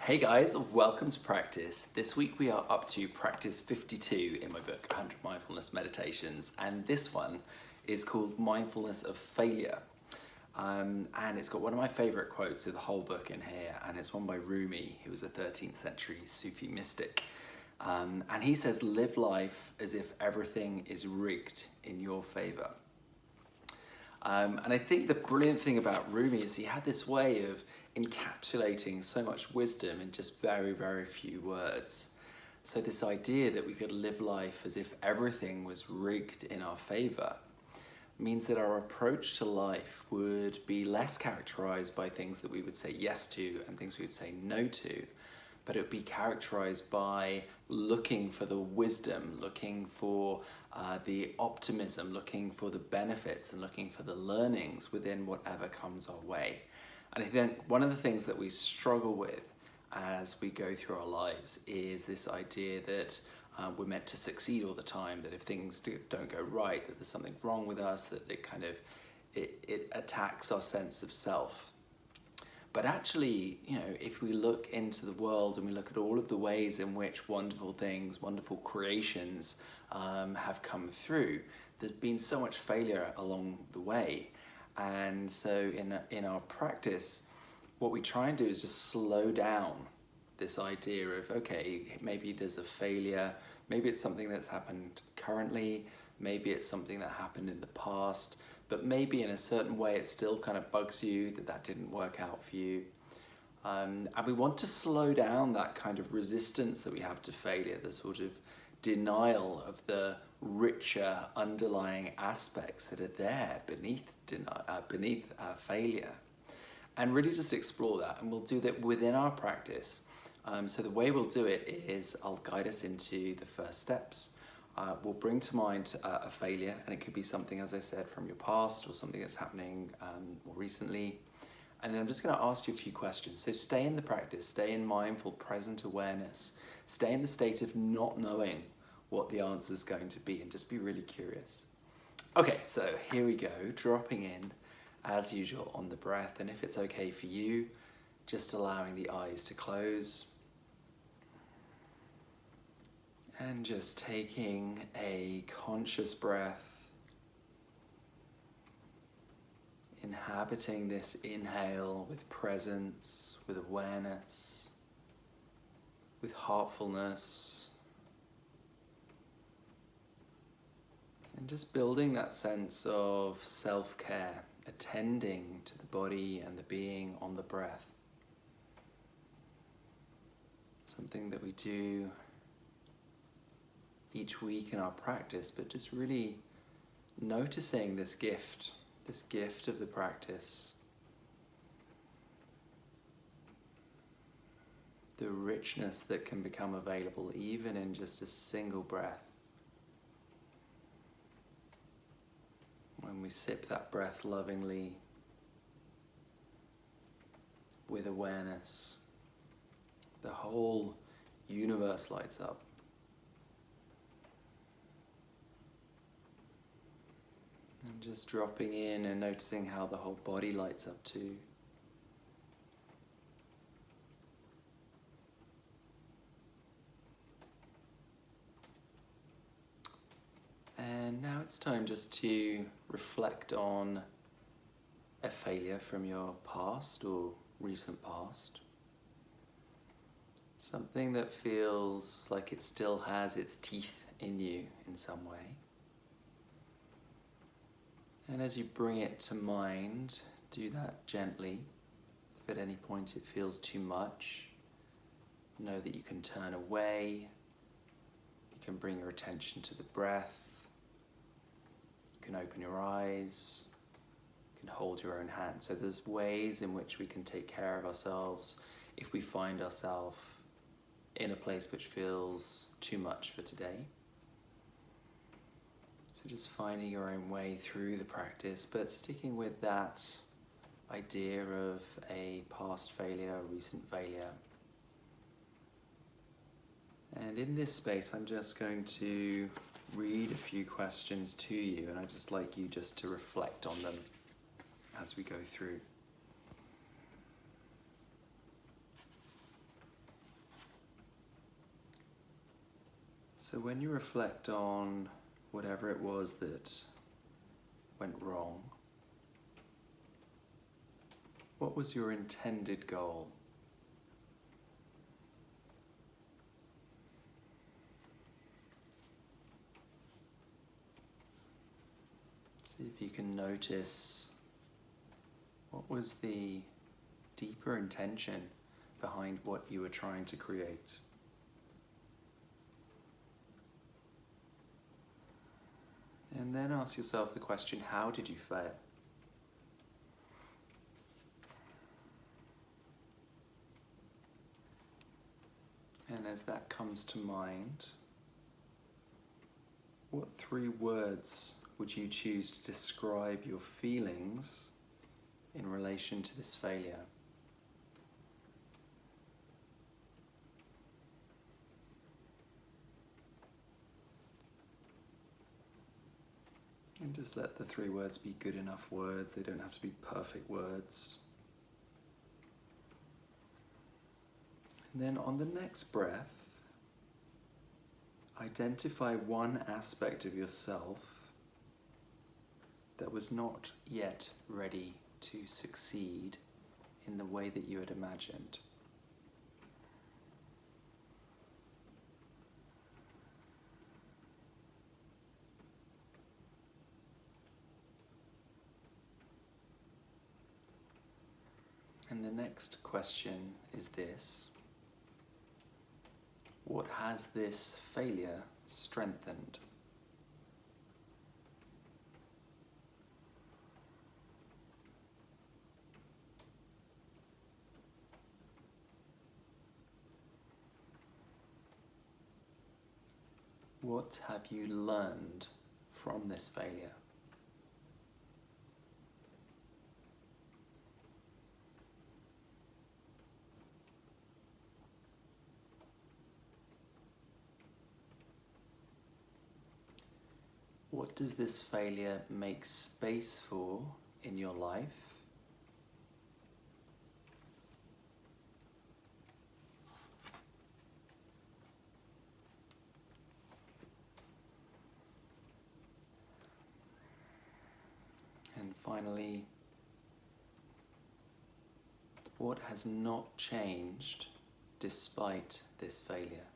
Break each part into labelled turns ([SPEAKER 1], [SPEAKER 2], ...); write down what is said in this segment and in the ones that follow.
[SPEAKER 1] Hey guys, welcome to practice. This week we are up to practice 52 in my book, 100 Mindfulness Meditations, and this one is called Mindfulness of Failure. And it's got one of my favorite quotes of the whole book in here, and it's one by Rumi, who was a 13th century Sufi mystic. And he says, live life as if everything is rigged in your favor. And I think the brilliant thing about Rumi is he had this way of encapsulating so much wisdom in just very, very few words. So this idea that we could live life as if everything was rigged in our favor means that our approach to life would be less characterized by things that we would say yes to and things we would say no to, but it would be characterized by looking for the wisdom, looking for the optimism, looking for the benefits and looking for the learnings within whatever comes our way. And I think one of the things that we struggle with as we go through our lives is this idea that we're meant to succeed all the time, that if things don't go right, that there's something wrong with us, that it attacks our sense of self. But actually, if we look into the world and we look at all of the ways in which wonderful things, wonderful creations have come through, there's been so much failure along the way. And so in our practice, what we try and do is just slow down this idea of, okay, maybe there's a failure, maybe it's something that's happened currently, maybe it's something that happened in the past, but maybe in a certain way it still kind of bugs you that didn't work out for you. And we want to slow down that kind of resistance that we have to failure, the sort of denial of the richer underlying aspects that are there beneath failure. And really just explore that, and we'll do that within our practice. So the way we'll do it is I'll guide us into the first steps. We'll bring to mind a failure, and it could be something, as I said, from your past or something that's happening more recently. And then I'm just going to ask you a few questions. So stay in the practice, stay in mindful, present awareness, stay in the state of not knowing what the answer is going to be, and just be really curious. Okay, so here we go, dropping in as usual on the breath. And if it's okay for you, just allowing the eyes to close. And just taking a conscious breath, inhabiting this inhale with presence, with awareness, with heartfulness, and just building that sense of self-care, attending to the body and the being on the breath. Something that we do each week in our practice, but just really noticing this gift of the practice, the richness that can become available even in just a single breath. When we sip that breath lovingly with awareness, the whole universe lights up. And just dropping in and noticing how the whole body lights up too. And now it's time just to reflect on a failure from your past or recent past. Something that feels like it still has its teeth in you in some way. And as you bring it to mind, do that gently. If at any point it feels too much, know that you can turn away. You can bring your attention to the breath. You can open your eyes. You can hold your own hand. So there's ways in which we can take care of ourselves if we find ourselves in a place which feels too much for today. So just finding your own way through the practice, but sticking with that idea of a past failure, a recent failure. And in this space, I'm just going to read a few questions to you, and I'd just like you just to reflect on them as we go through. So when you reflect on whatever it was that went wrong, what was your intended goal? See if you can notice what was the deeper intention behind what you were trying to create. And then ask yourself the question, how did you fail? And as that comes to mind, what 3 words would you choose to describe your feelings in relation to this failure? And just let the 3 words be good enough words. They don't have to be perfect words. And then on the next breath, identify one aspect of yourself that was not yet ready to succeed in the way that you had imagined. And the next question is this: what has this failure strengthened? What have you learned from this failure? What does this failure make space for in your life? And finally, what has not changed despite this failure?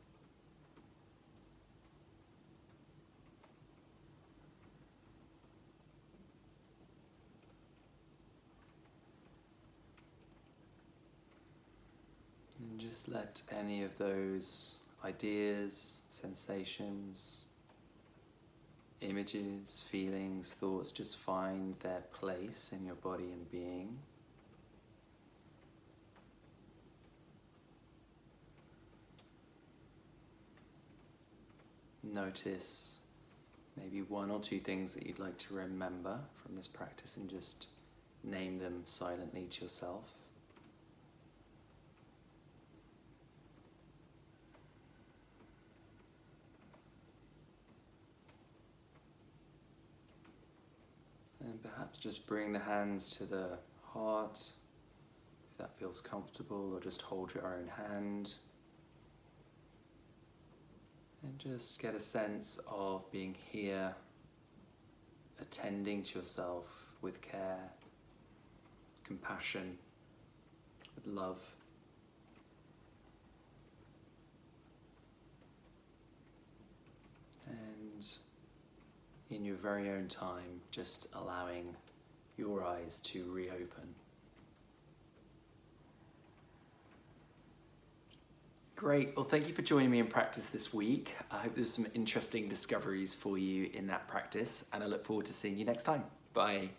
[SPEAKER 1] And just let any of those ideas, sensations, images, feelings, thoughts just find their place in your body and being. Notice maybe 1 or 2 things that you'd like to remember from this practice and just name them silently to yourself. And perhaps just bring the hands to the heart, if that feels comfortable, or just hold your own hand. And just get a sense of being here, attending to yourself with care, compassion, with love. And in your very own time, just allowing your eyes to reopen. Great, well thank you for joining me in practice this week. I hope there's some interesting discoveries for you in that practice, and I look forward to seeing you next time. Bye.